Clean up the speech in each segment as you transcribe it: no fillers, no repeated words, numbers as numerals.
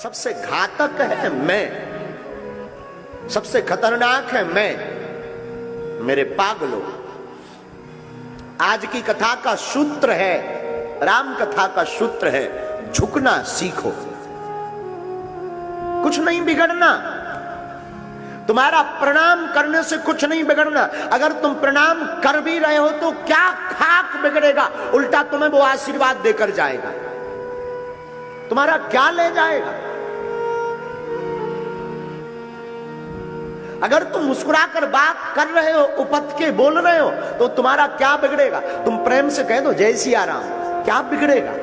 सबसे घातक है मैं, सबसे खतरनाक है मैं। मेरे पागलों, आज की कथा का सूत्र है, राम कथा का सूत्र है, झुकना सीखो। कुछ नहीं बिगड़ना, तुम्हारा प्रणाम करने से कुछ नहीं बिगड़ना। अगर तुम प्रणाम कर भी रहे हो तो क्या खाक बिगड़ेगा, उल्टा तुम्हें वो आशीर्वाद देकर जाएगा। तुम्हारा क्या ले जाएगा? अगर तुम मुस्कुराकर बात कर रहे हो, उपत के बोल रहे हो, तो तुम्हारा क्या बिगड़ेगा? तुम प्रेम से कह दो जय सिया राम, क्या बिगड़ेगा?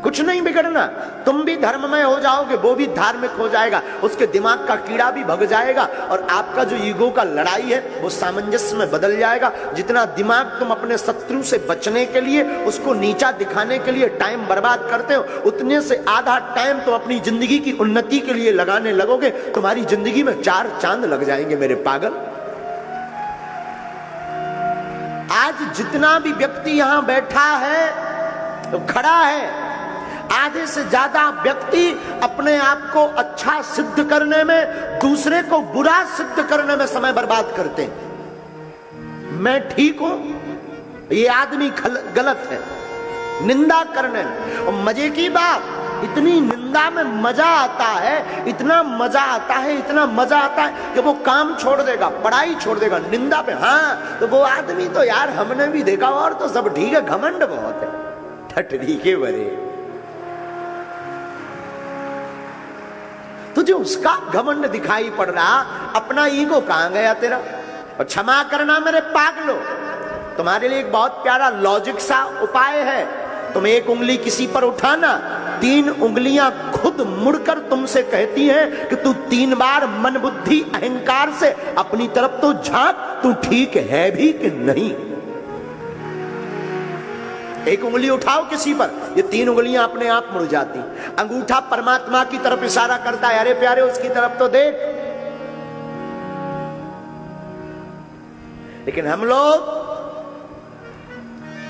कुछ नहीं बिगड़ना। तुम भी धर्ममय हो जाओगे, वो भी धार्मिक हो जाएगा, उसके दिमाग का कीड़ा भी भग जाएगा और आपका जो ईगो का लड़ाई है वो सामंजस्य में बदल जाएगा। जितना दिमाग तुम अपने शत्रु से बचने के लिए, उसको नीचा दिखाने के लिए टाइम बर्बाद करते हो, उतने से आधा टाइम तुम अपनी जिंदगी की उन्नति के लिए लगाने लगोगे। तुम्हारी जिंदगी में 4 चांद लग जाएंगे मेरे पागल। आज जितना भी व्यक्ति यहां बैठा है तो खड़ा है, आधे से ज्यादा व्यक्ति अपने आप को अच्छा सिद्ध करने में, दूसरे को बुरा सिद्ध करने में समय बर्बाद करते हैं। मैं ठीक हूं, ये आदमी गलत है, निंदा करने में। और मजे की बात, इतनी निंदा में मजा आता है, इतना मजा आता है, इतना मजा आता है कि वो काम छोड़ देगा, पढ़ाई छोड़ देगा निंदा पे। हाँ, तो वो आदमी तो यार हमने भी देखा, और तो सब ठीक है, घमंड बहुत है, ठटरी के बरे। तुझे उसका घमंड दिखाई पड़ रहा, अपना ईगो कहां गया तेरा? और क्षमा करना मेरे पागलों, तुम्हारे लिए एक बहुत प्यारा लॉजिक सा उपाय है। तुम एक उंगली किसी पर उठाना, 3 उंगलियां खुद मुड़कर तुमसे कहती हैं कि तू 3 बार मन बुद्धि अहंकार से अपनी तरफ तो झांक, तू ठीक है भी कि नहीं। एक उंगली उठाओ किसी पर, ये 3 उंगलियां अपने आप मुड़ जाती। अंगूठा परमात्मा की तरफ इशारा करता है, अरे प्यारे उसकी तरफ तो देख। लेकिन हम लोग,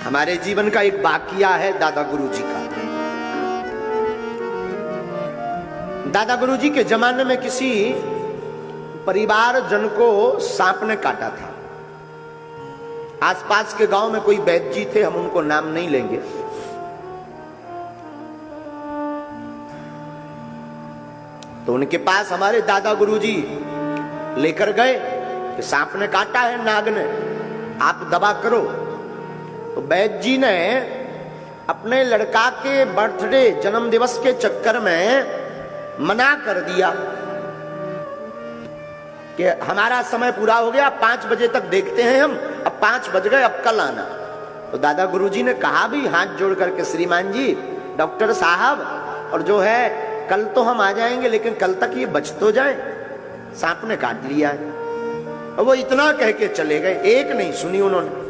हमारे जीवन का एक वाकया है दादा गुरुजी का। दादा गुरुजी के जमाने में किसी परिवार जन को सांप ने काटा था। आसपास के गांव में कोई वैद्य जी थे, हम उनको नाम नहीं लेंगे। तो उनके पास हमारे दादा गुरुजी लेकर गए कि सांप ने काटा है, नाग ने, आप दवा करो। तो वैद्य जी ने अपने लड़का के बर्थडे, जन्म दिवस के चक्कर में मना कर दिया कि हमारा समय पूरा हो गया, 5 बजे तक देखते हैं हम, अब 5 बज गए, अब कल आना। तो दादा गुरुजी ने कहा भी हाथ जोड़ करके, श्रीमान जी, डॉक्टर साहब, और जो है कल तो हम आ जाएंगे, लेकिन कल तक ये बच तो जाए, सांप ने काट लिया है। और वो इतना कह के चले गए, एक नहीं सुनी उन्होंने,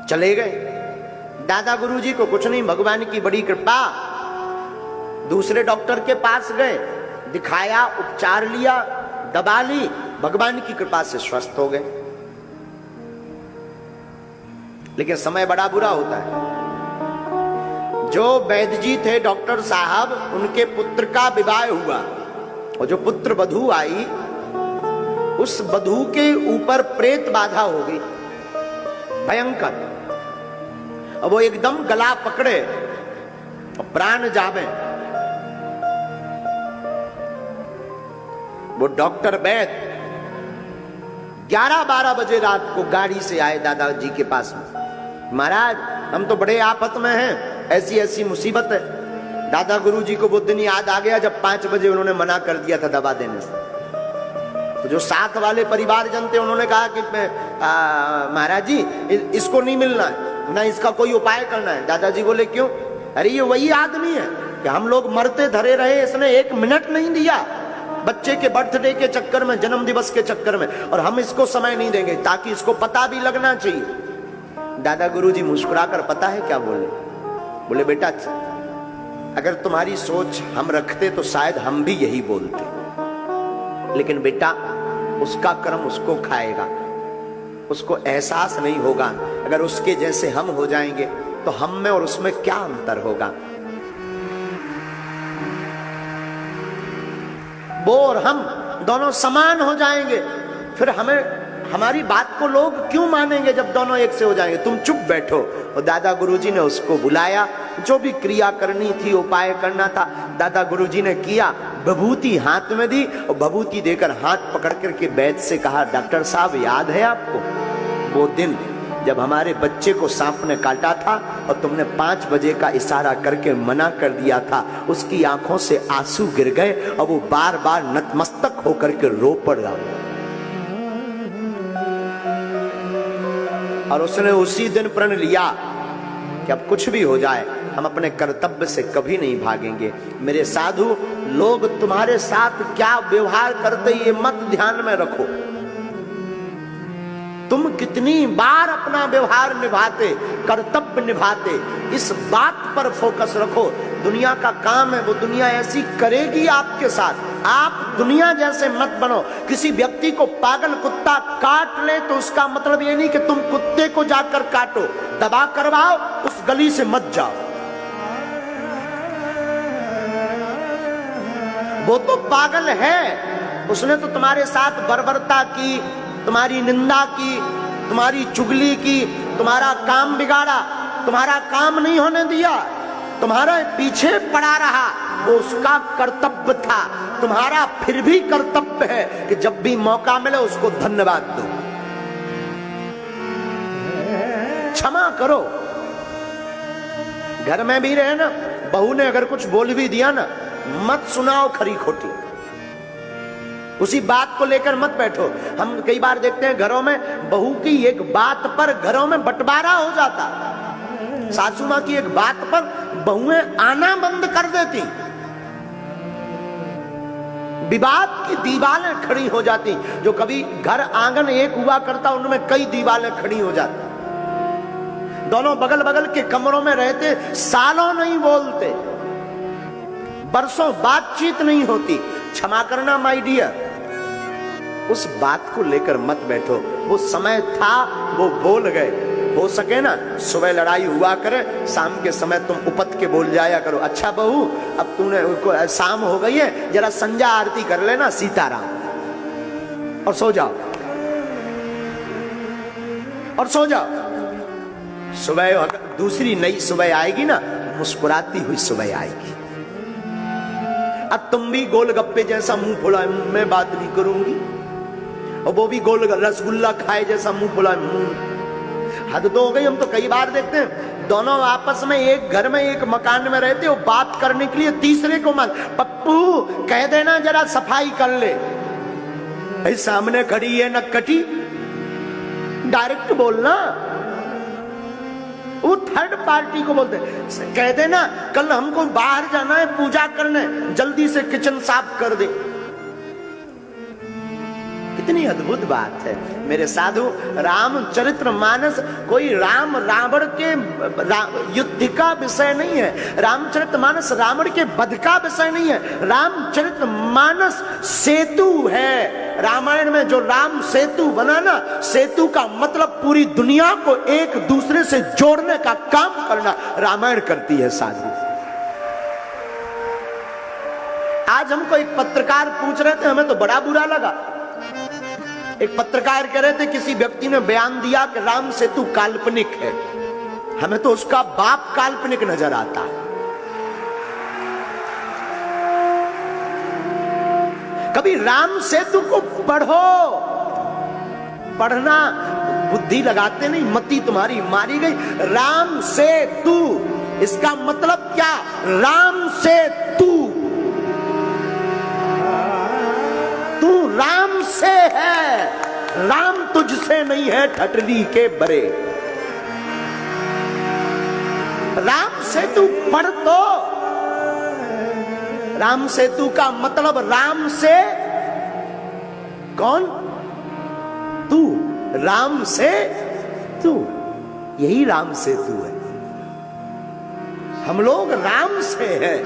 चले गए। दादा गुरुजी को कुछ नहीं, भगवान की बड़ी कृपा, दूसरे डॉक्टर के पास गए, दिखाया, उपचार लिया, दबा ली, भगवान की कृपा से स्वस्थ हो गए। लेकिन समय बड़ा बुरा होता है। जो वैद्य जी थे डॉक्टर साहब, उनके पुत्र का विवाह हुआ, और जो पुत्र वधू आई, उस वधू के ऊपर प्रेत बाधा हो गई भयंकर। अब वो एकदम गला पकड़े और प्राण जावे। वो डॉक्टर वैद्य 11-12 बजे रात को गाड़ी से आए दादाजी के पास में, महाराज हम तो बड़े आफत में हैं, ऐसी ऐसी मुसीबत है। दादा गुरुजी को वो दिन याद आ गया जब 5 बजे उन्होंने मना कर दिया था दवा देने से। तो जो साथ वाले परिवार जन थे, उन्होंने कहा कि महाराज जी इसको नहीं मिलना है ना, इसका कोई उपाय करना है। दादाजी बोले क्यों? अरे ये वही आदमी है कि हम लोग मरते धरे रहे, इसने 1 मिनट नहीं दिया बच्चे के बर्थडे के चक्कर में, जन्म दिवस के चक्कर में, और हम इसको समय नहीं देंगे, ताकि इसको पता भी लगना चाहिए। दादा गुरुजी मुस्कुराकर पता है क्या बोले? बोले बेटा, अगर तुम्हारी सोच हम रखते तो शायद हम भी यही बोलते, लेकिन बेटा उसका कर्म उसको खाएगा, उसको एहसास नहीं होगा। अगर उसके जैसे हम हो जाएंगे तो हम में और उसमें क्या अंतर होगा? वो और हम दोनों समान हो जाएंगे, फिर हमारी बात को लोग क्यों मानेंगे जब दोनों एक से हो जाएंगे? तुम चुप बैठो। और दादा गुरुजी ने उसको बुलाया, जो भी क्रिया करनी थी, उपाय करना था, दादा गुरुजी ने किया। विभूति हाथ में दी और विभूति देकर हाथ पकड़ करके वैद्य से कहा, डॉक्टर साहब याद है आपको वो दिन जब हमारे बच्चे को सांप ने काटा था और तुमने 5 बजे का इशारा करके मना कर दिया था? उसकी आंखों से आंसू गिर गए और वो बार बार नतमस्तक होकर के रो पड़ा और उसने उसी दिन प्रण लिया कि अब कुछ भी हो जाए हम अपने कर्तव्य से कभी नहीं भागेंगे। मेरे साधु, लोग तुम्हारे साथ क्या व्यवहार करते ये मत ध्यान में रखो। तुम कितनी बार अपना व्यवहार निभाते, कर्तव्य निभाते, इस बात पर फोकस रखो। दुनिया का काम है, वो दुनिया ऐसी करेगी आपके साथ। आप दुनिया जैसे मत बनो। किसी व्यक्ति को पागल कुत्ता काट ले तो उसका मतलब ये नहीं कि तुम कुत्ते को जाकर काटो, दबा करवाओ, उस गली से मत जाओ। वो तो पागल है, उसने तो तुम्हारे साथ बर्बरता की, तुम्हारी निंदा की, तुम्हारी चुगली की, तुम्हारा काम बिगाड़ा, तुम्हारा काम नहीं होने दिया, तुम्हारे पीछे पड़ा रहा, वो उसका कर्तव्य था। तुम्हारा फिर भी कर्तव्य है कि जब भी मौका मिले उसको धन्यवाद दो, क्षमा करो। घर में भी रहे ना, बहू ने अगर कुछ बोल भी दिया ना, मत सुनाओ खरी खोटी, उसी बात को लेकर मत बैठो। हम कई बार देखते हैं घरों में बहू की एक बात पर घरों में बंटवारा हो जाता, सासू मां की एक बात पर बहुएं आना बंद कर देती, विवाद की दीवारें खड़ी हो जाती। जो कभी घर आंगन एक हुआ करता उनमें कई दीवारें खड़ी हो जाती। दोनों बगल बगल के कमरों में रहते, सालों नहीं बोलते, बरसों बातचीत नहीं होती। क्षमा करना माय डियर, उस बात को लेकर मत बैठो। वो समय था, वो बोल गए। हो सके ना सुबह लड़ाई हुआ करे, शाम के समय तुम उपत के बोल जाया करो, अच्छा बहू अब तूने शाम हो गई है, जरा संध्या आरती कर लेना सीताराम, और सो जाओ, और सो जाओ। सुबह दूसरी नई सुबह आएगी ना, मुस्कुराती हुई सुबह आएगी। अब तुम भी गोलगप्पे जैसा मुंह फुलाए, मैं बात नहीं करूंगी, और वो भी गोल रसगुल्ला खाए जैसा मुंह फुलाए। हद तो हो गई। हम तो कई बार देखते हैं दोनों आपस में एक घर में एक मकान में रहते हो, बात करने के लिए तीसरे को मान, पप्पू कह देना जरा सफाई कर ले, भाई सामने खड़ी है नक्कटी, डायरेक्ट बोलना। वो थर्ड पार्टी को बोलते, कह देना कल हमको बाहर जाना है पूजा करने, जल्दी से किचन साफ कर दे। कितनी अद्भुत बात है मेरे साधु। रामचरितमानस कोई राम रावण के युद्ध का विषय नहीं है, रामचरितमानस रावण के वध का विषय नहीं है, रामचरितमानस सेतु है। रामायण में जो राम सेतु बना ना, सेतु का मतलब पूरी दुनिया को एक दूसरे से जोड़ने का काम करना रामायण करती है साधु। आज हमको एक पत्रकार पूछ रहे थे, हमें तो बड़ा बुरा लगा। एक पत्रकार कह रहे थे किसी व्यक्ति ने बयान दिया कि राम सेतु काल्पनिक है, हमें तो उसका बाप काल्पनिक नजर आता। कभी राम सेतु को पढ़ो, पढ़ना बुद्धि लगाते नहीं, मति तुम्हारी मारी गई। राम सेतु इसका मतलब क्या? राम से तू राम से है, राम तुझसे नहीं है ठटरी के बरे। राम सेतु पढ़ तो, राम सेतु का मतलब राम से कौन? तू, राम से तू, यही राम सेतु है। हम लोग राम से हैं।